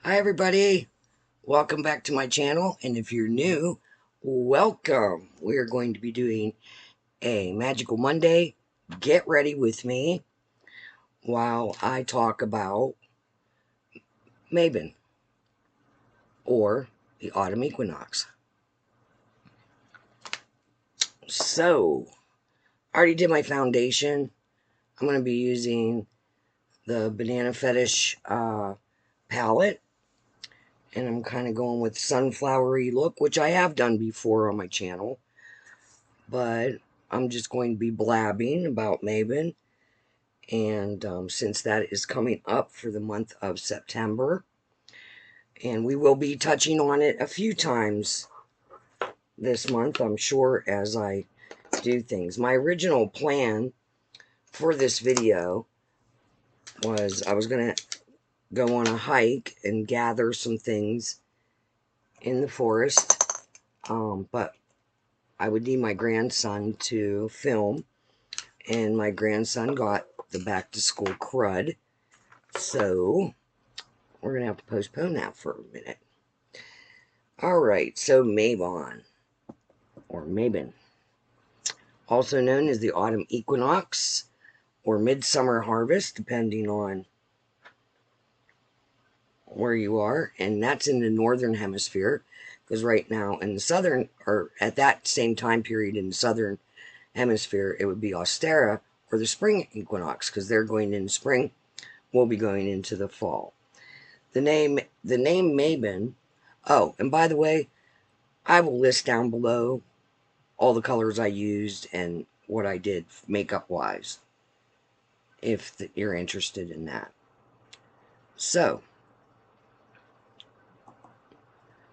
Hi everybody, welcome back to my channel, and if you're new, welcome. We're going to be doing a Magical Monday. Get ready with me while I talk about Mabon, or the Autumn Equinox. So, I already did my foundation. I'm going to be using the Banana Fetish palette, and I'm kind of going with sunflowery look, which I have done before on my channel. But I'm just going to be blabbing about Mabon, and since that is coming up for the month of September, and we will be touching on it a few times this month, I'm sure, as I do things. My original plan for this video was I was going to go on a hike and gather some things in the forest, but I would need my grandson to film, and my grandson got the back to school crud, so we're going to have to postpone that for a minute. Alright, so Mabon, or Mabon, also known as the Autumn Equinox, or Midsummer Harvest, depending on where you are, and that's in the Northern Hemisphere, because right now in the Southern, or at that same time period in the Southern Hemisphere, it would be Ostara, or the Spring Equinox, because they're going into spring, we'll be going into the fall. The name Mabon, oh, and by the way, I will list down below all the colors I used and what I did makeup-wise, if you're interested in that. So,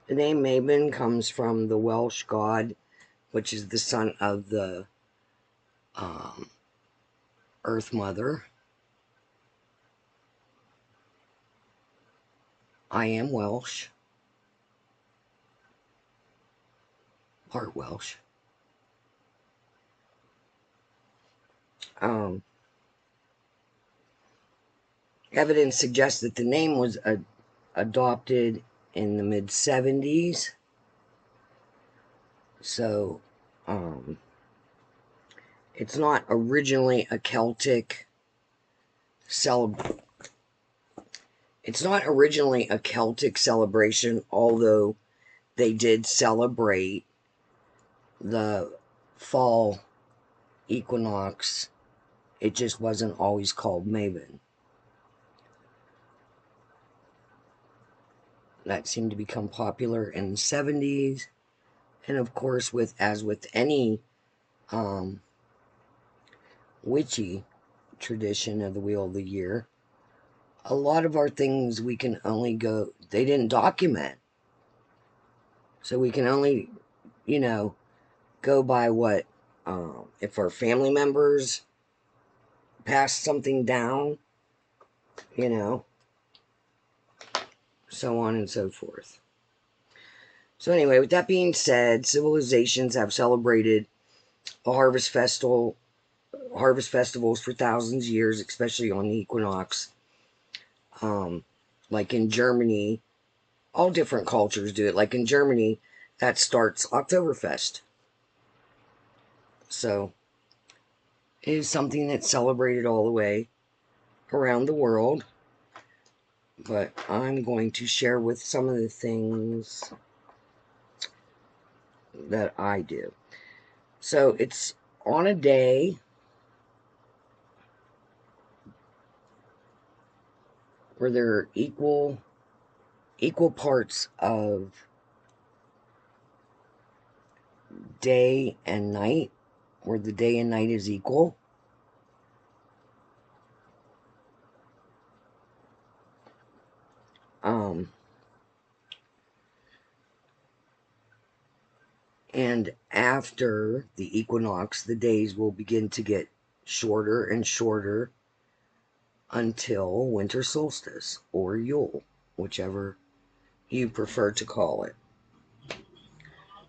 the name Mabon comes from the Welsh god, which is the son of the Earth Mother. I am Welsh, part Welsh. Evidence suggests that the name was adopted in the mid-70s. So, it's not originally a Celtic celebration, although they did celebrate the Fall Equinox. It just wasn't always called Mabon. That seemed to become popular in the 70s, and of course, as with any witchy tradition of the Wheel of the Year, a lot of our things we can only go, they didn't document, so we can only, go by what, if our family members pass something down, so on and so forth. So anyway, with that being said, civilizations have celebrated a harvest festivals for thousands of years, especially on the equinox. Like in Germany, all different cultures do it. Like in Germany, that starts Oktoberfest. So it is something that's celebrated all the way around the world. But I'm going to share with some of the things that I do. So it's on a day where there are equal parts of day and night, where the day and night is equal. And after the equinox, the days will begin to get shorter and shorter until winter solstice, or Yule, whichever you prefer to call it.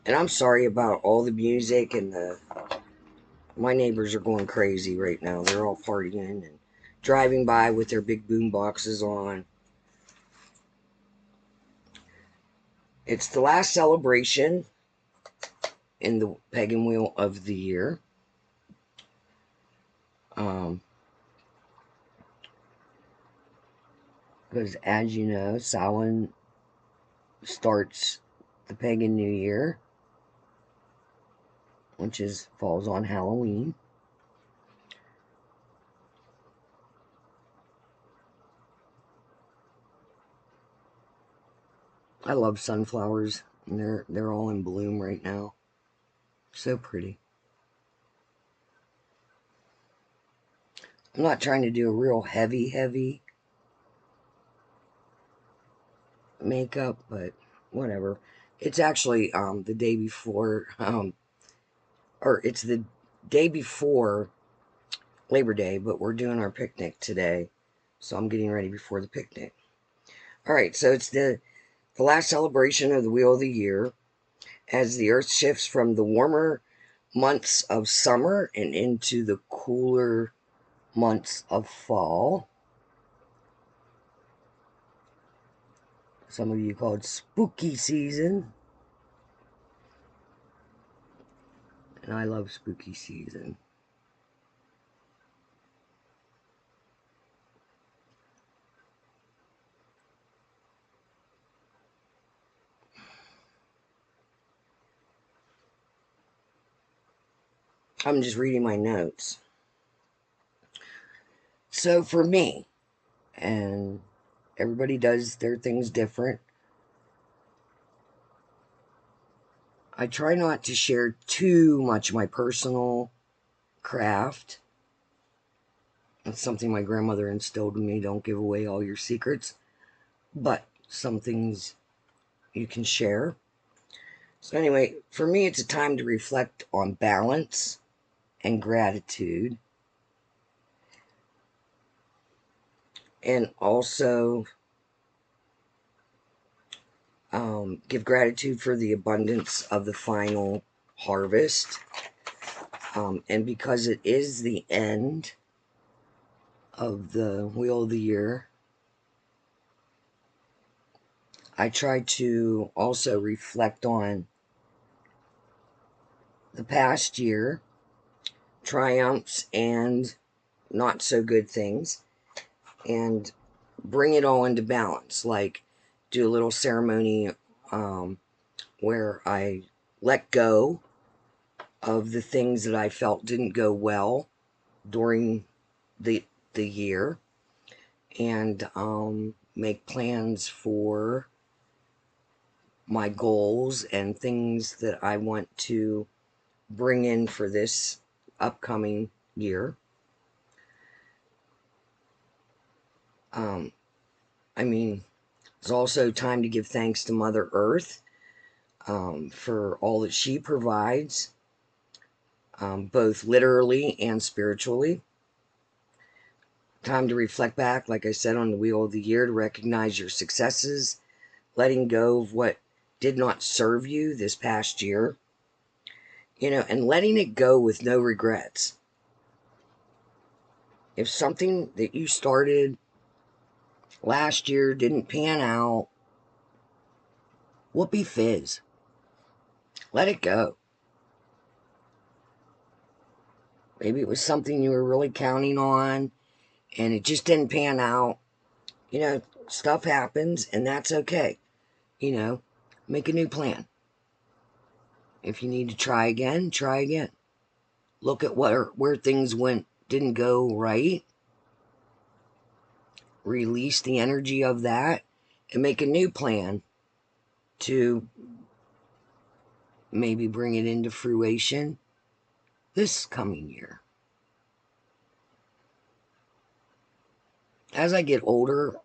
And I'm sorry about all the music and my neighbors are going crazy right now. They're all partying and driving by with their big boom boxes on. It's the last celebration in the pagan wheel of the year. Because as you know, Samhain starts the pagan new year, which falls on Halloween. I love sunflowers, and they're all in bloom right now. So pretty. I'm not trying to do a real heavy makeup, but whatever. It's actually the day before, or it's the day before Labor Day, but we're doing our picnic today, so I'm getting ready before the picnic. All right, so it's the last celebration of the Wheel of the Year as the Earth shifts from the warmer months of summer and into the cooler months of fall. Some of you call it spooky season. And I love spooky season. I'm just reading my notes. So for me, and everybody does their things different, I try not to share too much of my personal craft. That's something my grandmother instilled in me. Don't give away all your secrets. But some things you can share. So anyway, for me, it's a time to reflect on balance and gratitude. And also give gratitude for the abundance of the final harvest. And because it is the end of the Wheel of the Year, I try to also reflect on the past year, triumphs and not so good things, and bring it all into balance. Like do a little ceremony where I let go of the things that I felt didn't go well during the year, and make plans for my goals and things that I want to bring in for this upcoming year. I mean, it's also time to give thanks to Mother Earth for all that she provides, both literally and spiritually. Time to reflect back, like I said, on the Wheel of the Year, to recognize your successes, letting go of what did not serve you this past year, and letting it go with no regrets. If something that you started last year didn't pan out, whoopee fizz. Let it go. Maybe it was something you were really counting on and it just didn't pan out. Stuff happens and that's okay. Make a new plan. If you need to try again, try again. Look at where things didn't go right. Release the energy of that and make a new plan to maybe bring it into fruition this coming year. As I get older,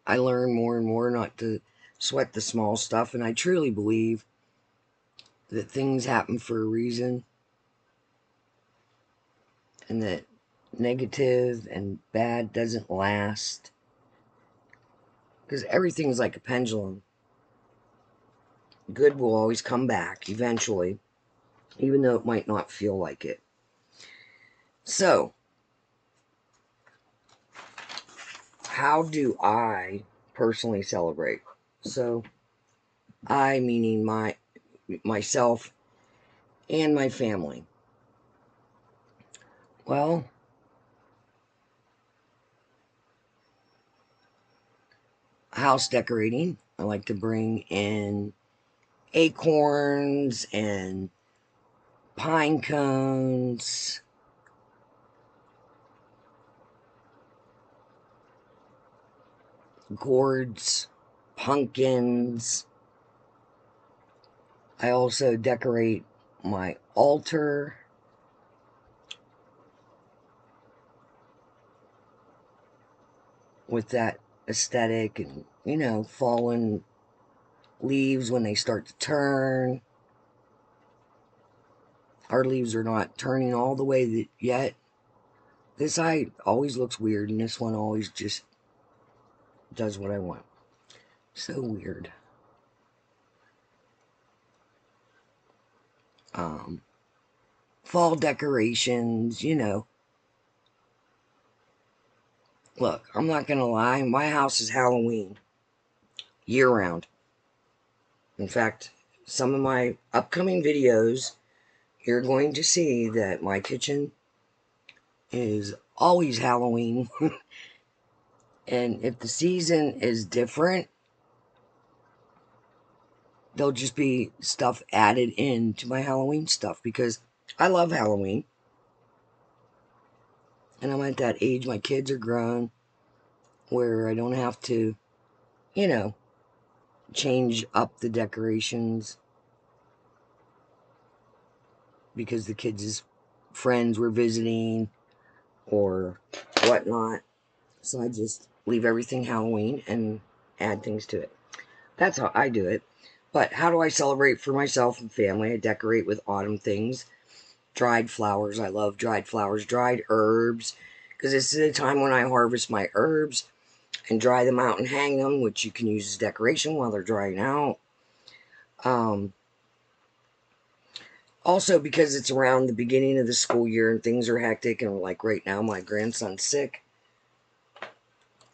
I learn more and more not to sweat the small stuff, and I truly believe that things happen for a reason, and that negative and bad doesn't last, because everything's like a pendulum. Good will always come back eventually, even though it might not feel like it. So, how do I personally celebrate? So, I meaning myself and my family. Well, house decorating. I like to bring in acorns and pine cones, gourds, pumpkins. I also decorate my altar with that aesthetic and, fallen leaves when they start to turn. Our leaves are not turning all the way yet. This eye always looks weird, and this one always just does what I want. So weird. Um, Fall decorations, Look, I'm not gonna lie, my house is Halloween year round. In fact, some of my upcoming videos, you're going to see that my kitchen is always Halloween. And if the season is different, there'll just be stuff added in to my Halloween stuff because I love Halloween. And I'm at that age, my kids are grown, where I don't have to, you know, change up the decorations because the kids' friends were visiting or whatnot. So I just leave everything Halloween and add things to it. That's how I do it. But how do I celebrate for myself and family? I decorate with autumn things. Dried flowers. I love dried flowers. Dried herbs. Because this is the time when I harvest my herbs and dry them out and hang them, which you can use as decoration while they're drying out. Also, because it's around the beginning of the school year and things are hectic, and like right now, my grandson's sick.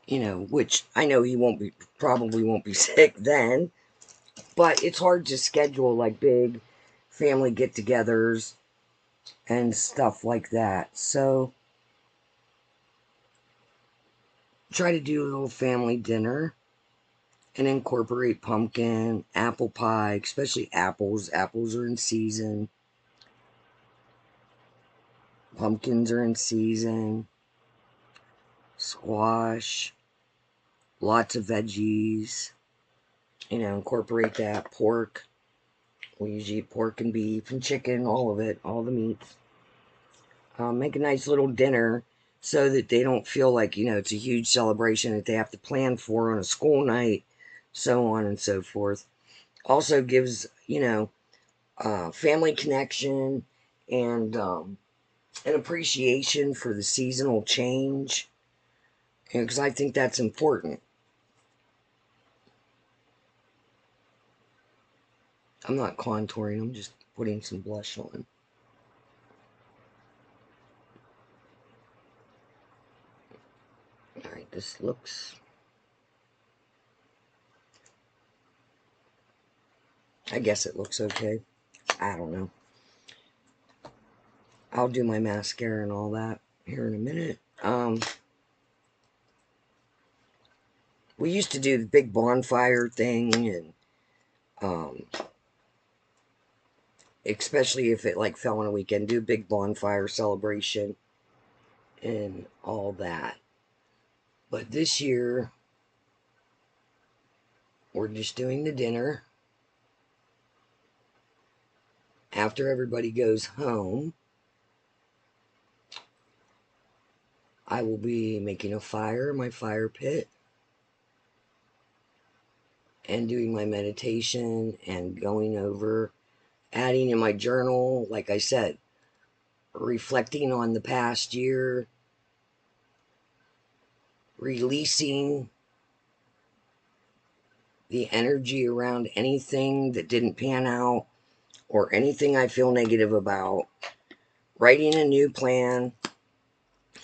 Which I know he probably won't be sick then, but it's hard to schedule like big family get-togethers and stuff like that. So, try to do a little family dinner and incorporate pumpkin, apple pie, especially apples. Apples are in season. Pumpkins are in season. Squash. Lots of veggies. Incorporate that. Pork. We usually eat pork and beef and chicken, all of it, all the meats. Make a nice little dinner so that they don't feel like, it's a huge celebration that they have to plan for on a school night, so on and so forth. Also gives, family connection and an appreciation for the seasonal change, because I think that's important. I'm not contouring, I'm just putting some blush on. Alright, this looks... I guess it looks okay. I don't know. I'll do my mascara and all that here in a minute. We used to do the big bonfire thing, and especially if it like fell on a weekend, do a big bonfire celebration and all that. But this year, we're just doing the dinner. After everybody goes home, I will be making a fire in my fire pit and doing my meditation and going over, adding in my journal, like I said, reflecting on the past year, releasing the energy around anything that didn't pan out or anything I feel negative about, writing a new plan,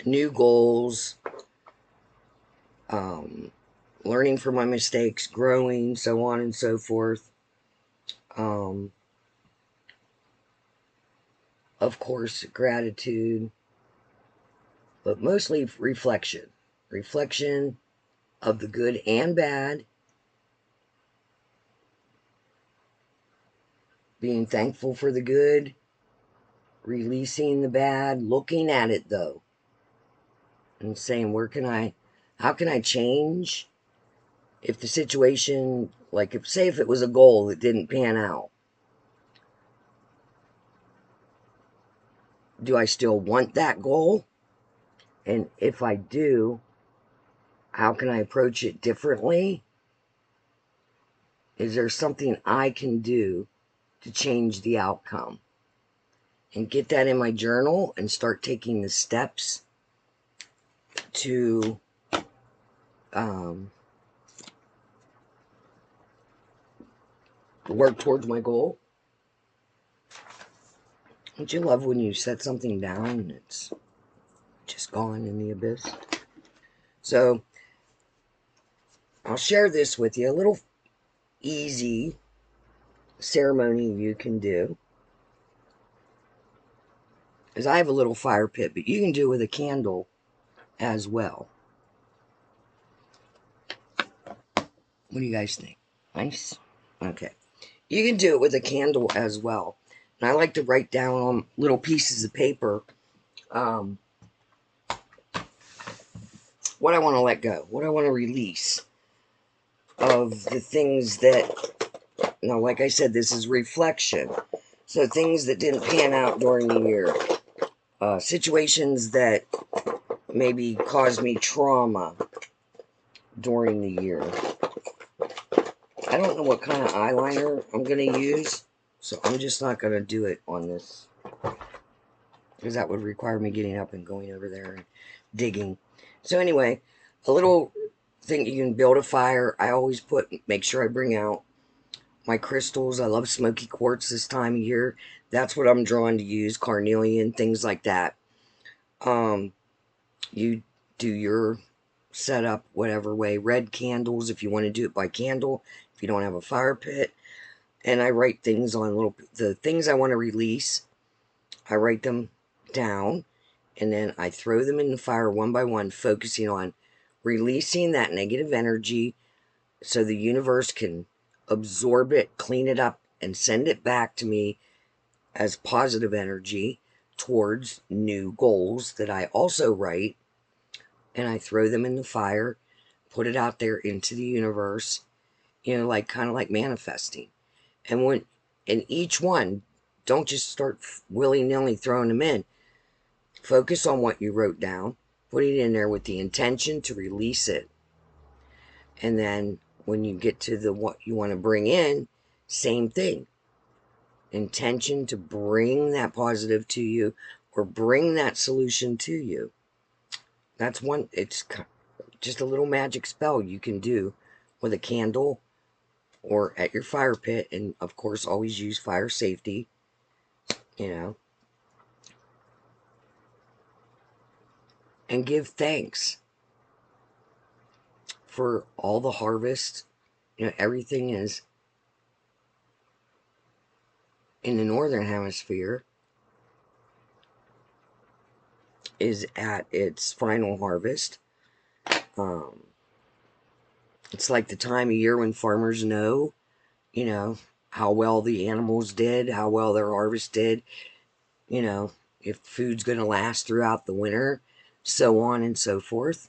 new goals, learning from my mistakes, growing, so on and so forth. Of course, gratitude, but mostly reflection. Reflection of the good and bad, being thankful for the good, releasing the bad, looking at it though, and saying, how can I change if the situation, like say if it was a goal that didn't pan out, do I still want that goal? And if I do, how can I approach it differently? Is there something I can do to change the outcome? And get that in my journal and start taking the steps to work towards my goal. Don't you love when you set something down and it's just gone in the abyss? So I'll share this with you, a little easy ceremony you can do. Is I have a little fire pit, but you can do it with a candle as well. What do you guys think? Nice? Okay. You can do it with a candle as well. And I like to write down on little pieces of paper what I want to let go, what I want to release of the things that, like I said, this is reflection. So things that didn't pan out during the year. Situations that maybe caused me trauma during the year. I don't know what kind of eyeliner I'm going to use, so I'm just not going to do it on this, because that would require me getting up and going over there and digging. So anyway, a little thing you can build a fire. I always make sure I bring out my crystals. I love smoky quartz this time of year. That's what I'm drawn to use, carnelian, things like that. You do your setup whatever way. Red candles if you want to do it by candle, if you don't have a fire pit. And I write things on the things I want to release. I write them down, and then I throw them in the fire one by one, focusing on releasing that negative energy so the universe can absorb it, clean it up, and send it back to me as positive energy towards new goals that I also write. And I throw them in the fire, put it out there into the universe, like kind of like manifesting. And each one, don't just start willy-nilly throwing them in. Focus on what you wrote down, put it in there with the intention to release it. And then when you get to what you want to bring in, same thing. Intention to bring that positive to you or bring that solution to you. That's one, it's just a little magic spell you can do with a candle or at your fire pit. And of course, always use fire safety, and give thanks for all the harvest. Everything is in the northern hemisphere is at its final harvest. It's like the time of year when farmers know, how well the animals did, how well their harvest did, if food's going to last throughout the winter, so on and so forth,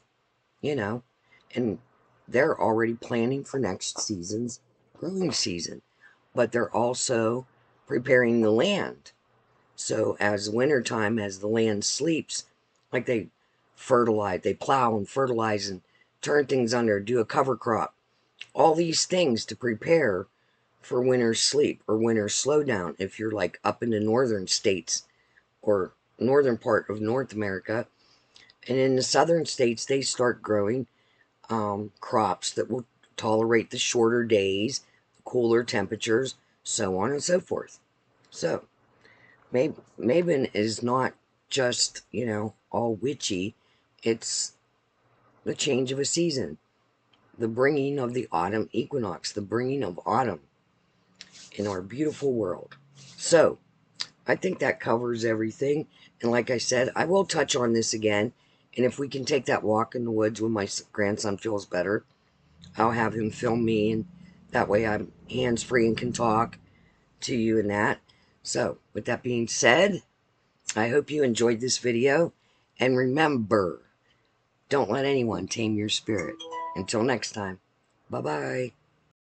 and they're already planning for next season's growing season, but they're also preparing the land. So as wintertime, as the land sleeps, like they fertilize, they plow and fertilize and turn things under, do a cover crop, all these things to prepare for winter sleep or winter slowdown. If you're like up in the northern states or northern part of North America, and in the southern states, they start growing crops that will tolerate the shorter days, the cooler temperatures, so on and so forth. So Mabon is not just, all witchy. It's the change of a season, the bringing of the autumn equinox, the bringing of autumn. in our beautiful world. So, I think that covers everything. And like I said, I will touch on this again. And if we can take that walk in the woods when my grandson feels better, I'll have him film me. And that way I'm hands-free and can talk to you and that. So, with that being said, I hope you enjoyed this video. And remember, don't let anyone tame your spirit. Until next time, bye-bye.